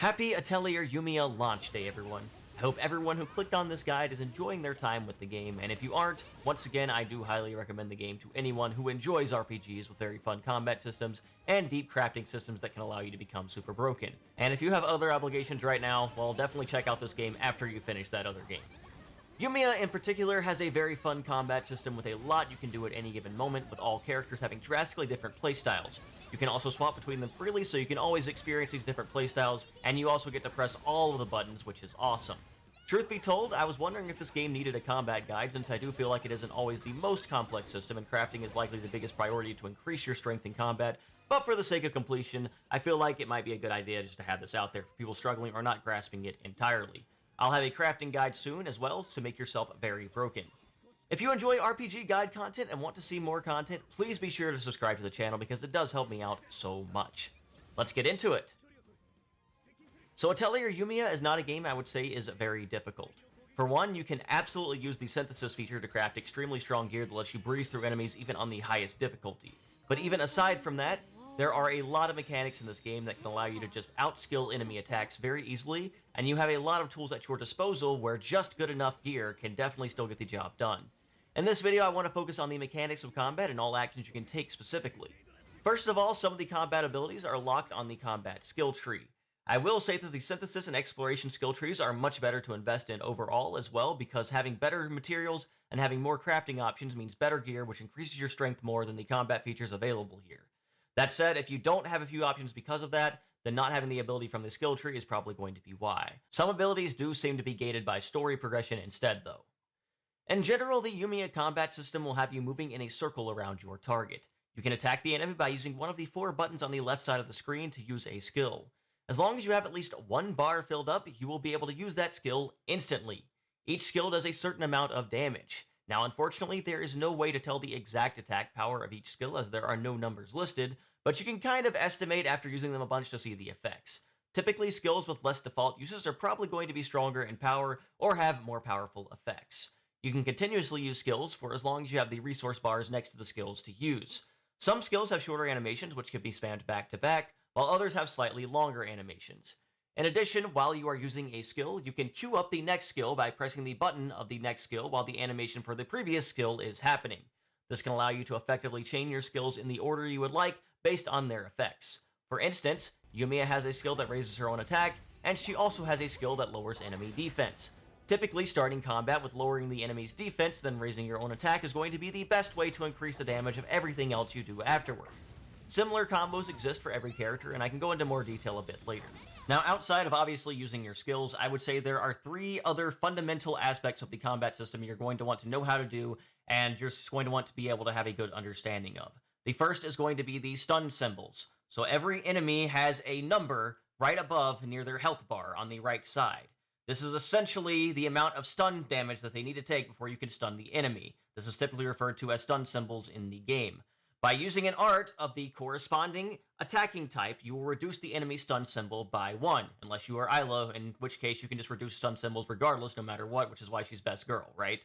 Happy Atelier Yumia launch day, everyone. I hope everyone who clicked on this guide is enjoying their time with the game, and if you aren't, once again, I do highly recommend the game to anyone who enjoys RPGs with very fun combat systems and deep crafting systems that can allow you to become super broken. And if you have other obligations right now, well, definitely check out this game after you finish that other game. Yumia in particular has a very fun combat system with a lot you can do at any given moment, with all characters having drastically different playstyles. You can also swap between them freely, so you can always experience these different playstyles, and you also get to press all of the buttons, which is awesome. Truth be told, I was wondering if this game needed a combat guide, since I do feel like it isn't always the most complex system, and crafting is likely the biggest priority to increase your strength in combat, but for the sake of completion, I feel like it might be a good idea just to have this out there for people struggling or not grasping it entirely. I'll have a crafting guide soon as well, to make yourself very broken. If you enjoy RPG guide content and want to see more content, please be sure to subscribe to the channel because it does help me out so much. Let's get into it. So Atelier Yumia is not a game I would say is very difficult. For one, you can absolutely use the synthesis feature to craft extremely strong gear that lets you breeze through enemies even on the highest difficulty. But even aside from that, there are a lot of mechanics in this game that can allow you to just outskill enemy attacks very easily, and you have a lot of tools at your disposal where just good enough gear can definitely still get the job done. In this video, I want to focus on the mechanics of combat and all actions you can take specifically. First of all, some of the combat abilities are locked on the combat skill tree. I will say that the synthesis and exploration skill trees are much better to invest in overall as well, because having better materials and having more crafting options means better gear, which increases your strength more than the combat features available here. That said, if you don't have a few options because of that, then not having the ability from the skill tree is probably going to be why. Some abilities do seem to be gated by story progression instead, though. In general, the Yumia combat system will have you moving in a circle around your target. You can attack the enemy by using one of the 4 buttons on the left side of the screen to use a skill. As long as you have at least 1 bar filled up, you will be able to use that skill instantly. Each skill does a certain amount of damage. Now, unfortunately, there is no way to tell the exact attack power of each skill as there are no numbers listed, but you can kind of estimate after using them a bunch to see the effects. Typically, skills with less default uses are probably going to be stronger in power or have more powerful effects. You can continuously use skills for as long as you have the resource bars next to the skills to use. Some skills have shorter animations which can be spammed back to back, while others have slightly longer animations. In addition, while you are using a skill, you can queue up the next skill by pressing the button of the next skill while the animation for the previous skill is happening. This can allow you to effectively chain your skills in the order you would like based on their effects. For instance, Yumia has a skill that raises her own attack, and she also has a skill that lowers enemy defense. Typically, starting combat with lowering the enemy's defense, then raising your own attack is going to be the best way to increase the damage of everything else you do afterward. Similar combos exist for every character, and I can go into more detail a bit later. Now, outside of obviously using your skills, I would say there are 3 other fundamental aspects of the combat system you're going to want to know how to do, and you're just going to want to be able to have a good understanding of. The first is going to be the stun symbols. So every enemy has a number right above near their health bar on the right side. This is essentially the amount of stun damage that they need to take before you can stun the enemy. This is typically referred to as stun symbols in the game. By using an art of the corresponding attacking type, you will reduce the enemy stun symbol by 1, unless you are Isla, in which case you can just reduce stun symbols regardless, no matter what, which is why she's best girl, right?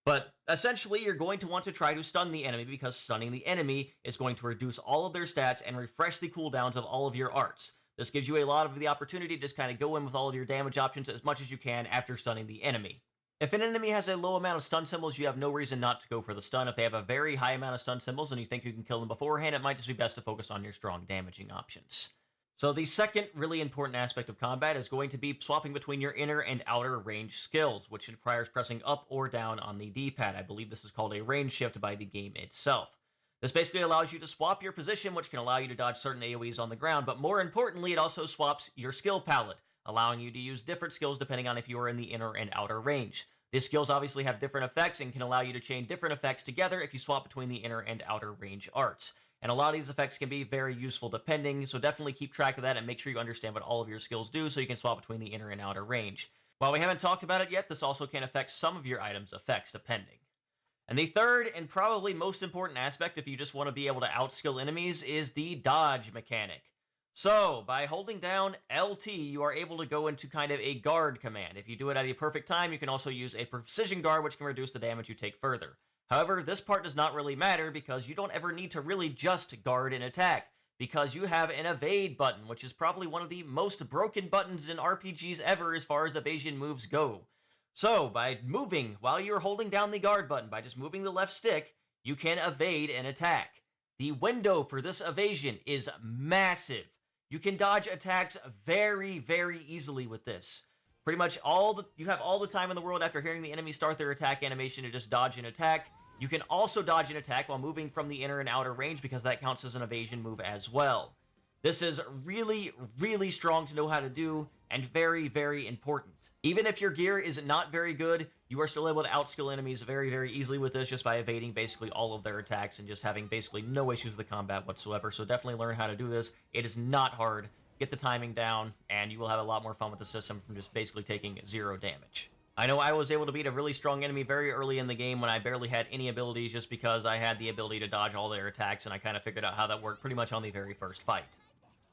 But essentially, you're going to want to try to stun the enemy because stunning the enemy is going to reduce all of their stats and refresh the cooldowns of all of your arts. This gives you a lot of the opportunity to just kind of go in with all of your damage options as much as you can after stunning the enemy. If an enemy has a low amount of stun symbols, you have no reason not to go for the stun. If they have a very high amount of stun symbols and you think you can kill them beforehand, it might just be best to focus on your strong damaging options. So the second really important aspect of combat is going to be swapping between your inner and outer range skills, which requires pressing up or down on the D-pad. I believe this is called a range shift by the game itself. This basically allows you to swap your position, which can allow you to dodge certain AoEs on the ground, but more importantly, it also swaps your skill palette, allowing you to use different skills depending on if you are in the inner and outer range. These skills obviously have different effects and can allow you to chain different effects together if you swap between the inner and outer range arts. And a lot of these effects can be very useful depending, so definitely keep track of that and make sure you understand what all of your skills do so you can swap between the inner and outer range. While we haven't talked about it yet, this also can affect some of your items' effects depending. And the third and probably most important aspect if you just want to be able to outskill enemies is the dodge mechanic. So, by holding down LT, you are able to go into kind of a guard command. If you do it at a perfect time, you can also use a precision guard, which can reduce the damage you take further. However, this part does not really matter because you don't ever need to really just guard and attack, because you have an evade button, which is probably one of the most broken buttons in RPGs ever as far as evasion moves go. So, by moving while you're holding down the guard button, by just moving the left stick, you can evade an attack. The window for this evasion is massive. You can dodge attacks very, very easily with this. Pretty much you have all the time in the world after hearing the enemy start their attack animation to just dodge an attack. You can also dodge an attack while moving from the inner and outer range because that counts as an evasion move as well. This is really, really strong to know how to do and very, very important. Even if your gear is not very good, you are still able to outskill enemies very, very easily with this just by evading basically all of their attacks and just having basically no issues with the combat whatsoever. So definitely learn how to do this. It is not hard. Get the timing down, and you will have a lot more fun with the system from just basically taking 0 damage. I know I was able to beat a really strong enemy very early in the game when I barely had any abilities just because I had the ability to dodge all their attacks, and I kind of figured out how that worked pretty much on the very first fight.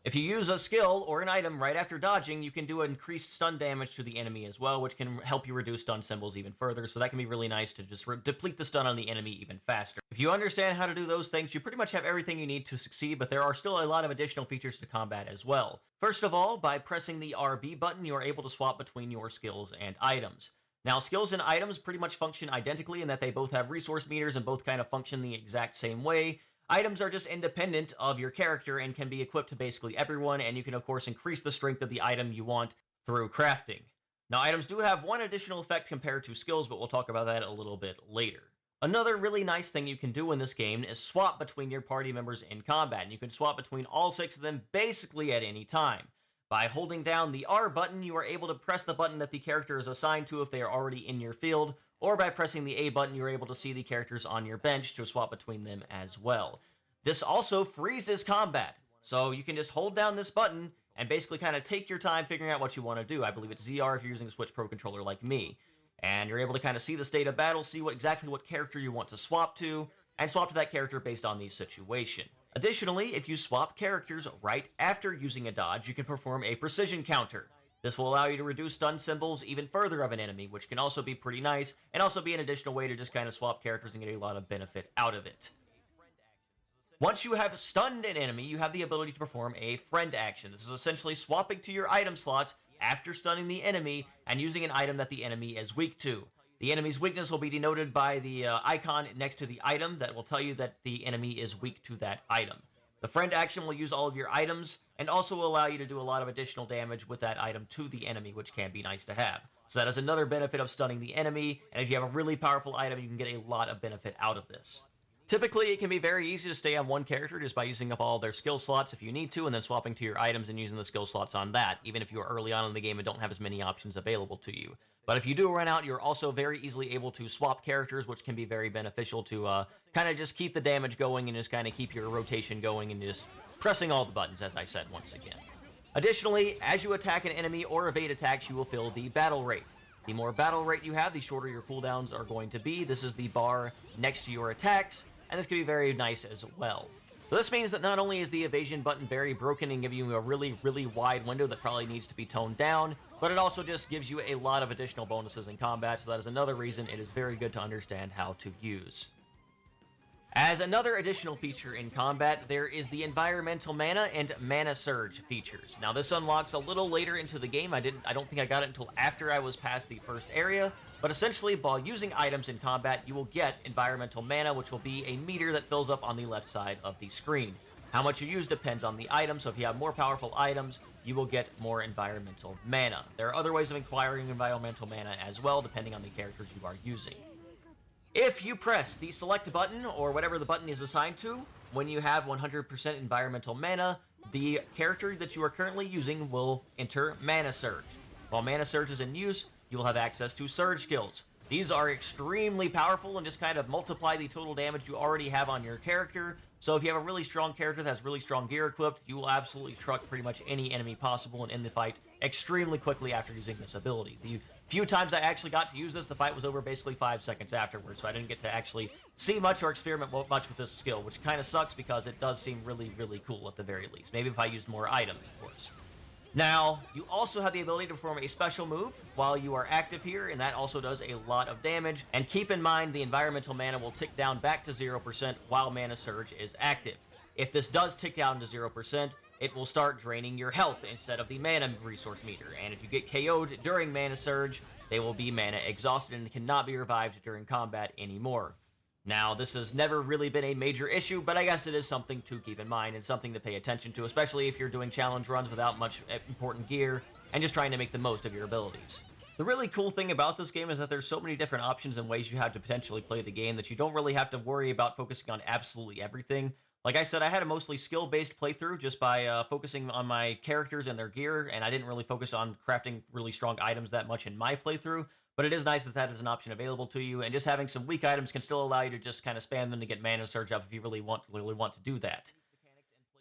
If you use a skill or an item right after dodging, you can do increased stun damage to the enemy as well, which can help you reduce stun symbols even further, so that can be really nice to just deplete the stun on the enemy even faster. If you understand how to do those things, you pretty much have everything you need to succeed, but there are still a lot of additional features to combat as well. First of all, by pressing the RB button, you are able to swap between your skills and items. Now, skills and items pretty much function identically in that they both have resource meters and both kind of function the exact same way. Items are just independent of your character and can be equipped to basically everyone, and you can of course increase the strength of the item you want through crafting. Now, items do have one additional effect compared to skills, but we'll talk about that a little bit later. Another really nice thing you can do in this game is swap between your party members in combat, and you can swap between all 6 of them basically at any time. By holding down the R button, you are able to press the button that the character is assigned to if they are already in your field, or by pressing the A button, you're able to see the characters on your bench to swap between them as well. This also freezes combat, so you can just hold down this button and basically kind of take your time figuring out what you want to do. I believe it's ZR if you're using a Switch Pro controller like me. And you're able to kind of see the state of battle, see exactly what character you want to swap to, and swap to that character based on the situation. Additionally, if you swap characters right after using a dodge, you can perform a precision counter. This will allow you to reduce stun symbols even further of an enemy, which can also be pretty nice, and also be an additional way to just kind of swap characters and get a lot of benefit out of it. Once you have stunned an enemy, you have the ability to perform a friend action. This is essentially swapping to your item slots after stunning the enemy and using an item that the enemy is weak to. The enemy's weakness will be denoted by the icon next to the item that will tell you that the enemy is weak to that item. The friend action will use all of your items and also will allow you to do a lot of additional damage with that item to the enemy, which can be nice to have. So that is another benefit of stunning the enemy, and if you have a really powerful item, you can get a lot of benefit out of this. Typically, it can be very easy to stay on one character just by using up all their skill slots if you need to, and then swapping to your items and using the skill slots on that, even if you are early on in the game and don't have as many options available to you. But if you do run out, you're also very easily able to swap characters, which can be very beneficial to kind of just keep the damage going and just kind of keep your rotation going and just pressing all the buttons, as I said once again. Additionally, as you attack an enemy or evade attacks, you will feel the battle rate. The more battle rate you have, the shorter your cooldowns are going to be. This is the bar next to your attacks, and this can be very nice as well. So this means that not only is the evasion button very broken and giving you a really, really wide window that probably needs to be toned down, but it also just gives you a lot of additional bonuses in combat, so that is another reason it is very good to understand how to use. As another additional feature in combat, there is the environmental mana and mana surge features. Now this unlocks a little later into the game. I don't think I got it until after I was past the first area, but essentially while using items in combat, you will get environmental mana, which will be a meter that fills up on the left side of the screen. How much you use depends on the item, so if you have more powerful items, you will get more environmental mana. There are other ways of acquiring environmental mana as well, depending on the characters you are using. If you press the select button, or whatever the button is assigned to, when you have 100% environmental mana, the character that you are currently using will enter Mana Surge. While Mana Surge is in use, you will have access to Surge skills. These are extremely powerful and just kind of multiply the total damage you already have on your character. So if you have a really strong character that has really strong gear equipped, you will absolutely truck pretty much any enemy possible and end the fight extremely quickly after using this ability. The few times I actually got to use this, the fight was over basically 5 seconds afterwards, so I didn't get to actually see much or experiment much with this skill, which kind of sucks because it does seem really, really cool at the very least. Maybe if I used more items, of course. Now, you also have the ability to perform a special move while you are active here, and that also does a lot of damage. And keep in mind, the environmental mana will tick down back to 0% while Mana Surge is active. if this does tick down to 0%, it will start draining your health instead of the mana resource meter, and if you get KO'd during mana surge, they will be mana exhausted and cannot be revived during combat anymore. Now, this has never really been a major issue, but I guess it is something to keep in mind and something to pay attention to, especially if you're doing challenge runs without much important gear and just trying to make the most of your abilities. The really cool thing about this game is that there's so many different options and ways you have to potentially play the game that you don't really have to worry about focusing on absolutely everything. Like I said, I had a mostly skill-based playthrough just by focusing on my characters and their gear, and I didn't really focus on crafting really strong items that much in my playthrough, but it is nice that that is an option available to you, and just having some weak items can still allow you to just kind of spam them to get mana surge up if you really want to do that.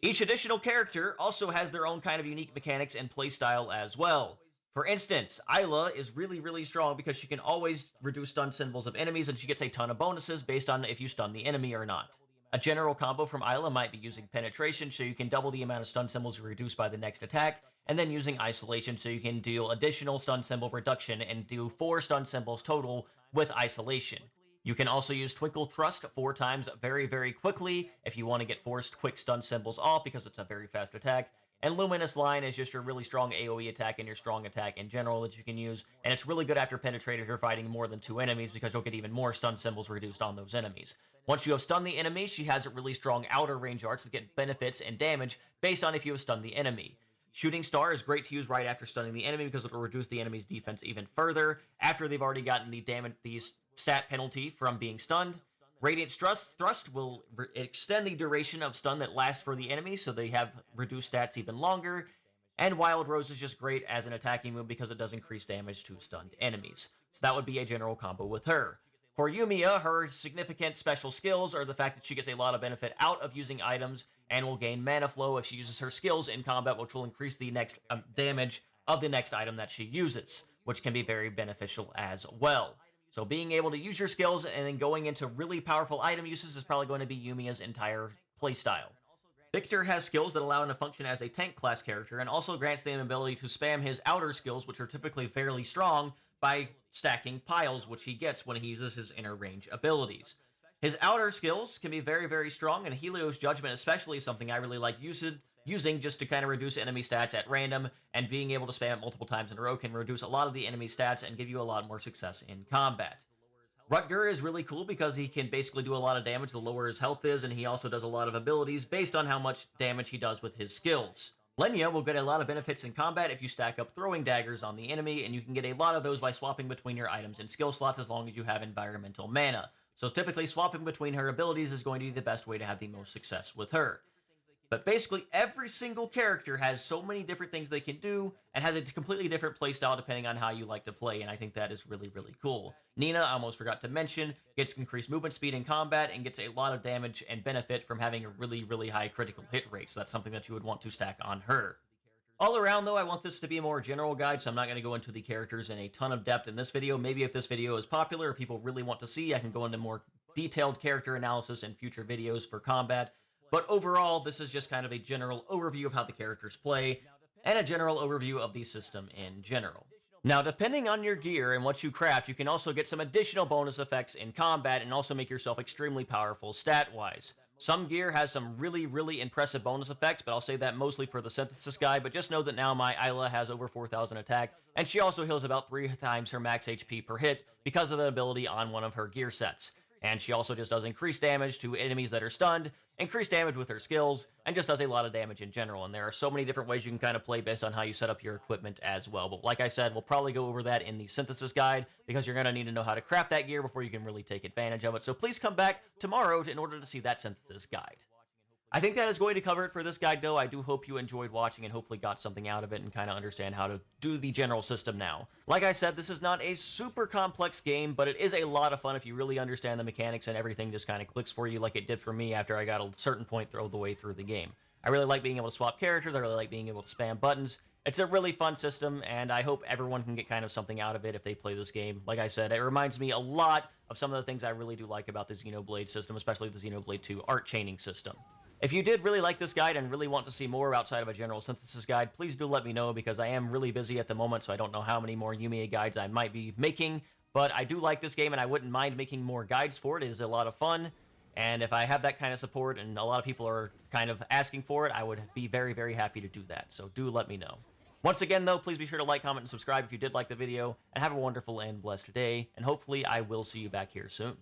Each additional character also has their own kind of unique mechanics and playstyle as well. For instance, Isla is really strong because she can always reduce stun symbols of enemies, and she gets a ton of bonuses based on if you stun the enemy or not. A general combo from Isla might be using penetration, so you can double the amount of stun symbols you reduce by the next attack, and then using isolation, so you can deal additional stun symbol reduction and do 4 stun symbols total with isolation. You can also use Twinkle Thrust 4 times very quickly if you want to get forced quick stun symbols off because it's a very fast attack. And Luminous Line is just your really strong AoE attack and your strong attack in general that you can use, and it's really good after Penetrate if you're fighting more than 2 enemies because you'll get even more stun symbols reduced on those enemies. Once you have stunned the enemy, she has really strong outer range arts that get benefits and damage based on if you have stunned the enemy. Shooting Star is great to use right after stunning the enemy because it'll reduce the enemy's defense even further after they've already gotten the stat penalty from being stunned. Radiant Thrust will extend the duration of stun that lasts for the enemy, so they have reduced stats even longer. And Wild Rose is just great as an attacking move because it does increase damage to stunned enemies. So that would be a general combo with her. For Yumia, her significant special skills are the fact that she gets a lot of benefit out of using items and will gain mana flow if she uses her skills in combat, which will increase the next damage of the next item that she uses, which can be very beneficial as well. So being able to use your skills and then going into really powerful item uses is probably going to be Yumia's entire playstyle. Victor has skills that allow him to function as a tank class character and also grants them the ability to spam his outer skills, which are typically fairly strong, by stacking piles, which he gets when he uses his inner range abilities. His outer skills can be very strong, and Helios Judgment especially is something I really like using just to kind of reduce enemy stats at random, and being able to spam it multiple times in a row can reduce a lot of the enemy stats and give you a lot more success in combat. Rutger is really cool because he can basically do a lot of damage the lower his health is, and he also does a lot of abilities based on how much damage he does with his skills. Lenya will get a lot of benefits in combat if you stack up throwing daggers on the enemy, and you can get a lot of those by swapping between your items and skill slots as long as you have environmental mana. So typically swapping between her abilities is going to be the best way to have the most success with her. But basically every single character has so many different things they can do and has a completely different playstyle depending on how you like to play, and I think that is really cool. Nina, I almost forgot to mention, gets increased movement speed in combat and gets a lot of damage and benefit from having a really high critical hit rate, so that's something that you would want to stack on her. All around, though, I want this to be a more general guide, so I'm not going to go into the characters in a ton of depth in this video. Maybe if this video is popular or people really want to see, I can go into more detailed character analysis in future videos for combat. But overall, this is just kind of a general overview of how the characters play, and a general overview of the system in general. Now, depending on your gear and what you craft, you can also get some additional bonus effects in combat and also make yourself extremely powerful stat-wise. Some gear has some really impressive bonus effects, but I'll say that mostly for the Synthesis guy, but just know that now my Isla has over 4,000 attack, and she also heals about 3 times her max HP per hit because of an ability on one of her gear sets. And she also just does increased damage to enemies that are stunned, increased damage with her skills, and just does a lot of damage in general. And there are so many different ways you can kind of play based on how you set up your equipment as well. But like I said, we'll probably go over that in the Synthesis guide, because you're going to need to know how to craft that gear before you can really take advantage of it. So please come back tomorrow in order to see that Synthesis guide. I think that is going to cover it for this guide, though. I do hope you enjoyed watching and hopefully got something out of it and kind of understand how to do the general system now. Like I said, this is not a super complex game, but it is a lot of fun if you really understand the mechanics and everything just kind of clicks for you like it did for me after I got a certain point through the way through the game. I really like being able to swap characters. I really like being able to spam buttons. It's a really fun system, and I hope everyone can get kind of something out of it if they play this game. Like I said, it reminds me a lot of some of the things I really do like about the Xenoblade system, especially the Xenoblade 2 art chaining system. If you did really like this guide and really want to see more outside of a general Synthesis guide, please do let me know, because I am really busy at the moment, so I don't know how many more Yumia guides I might be making. But I do like this game, and I wouldn't mind making more guides for it. It is a lot of fun. And if I have that kind of support and a lot of people are kind of asking for it, I would be very, very happy to do that. So do let me know. Once again, though, please be sure to like, comment, and subscribe if you did like the video, and have a wonderful and blessed day, and hopefully I will see you back here soon.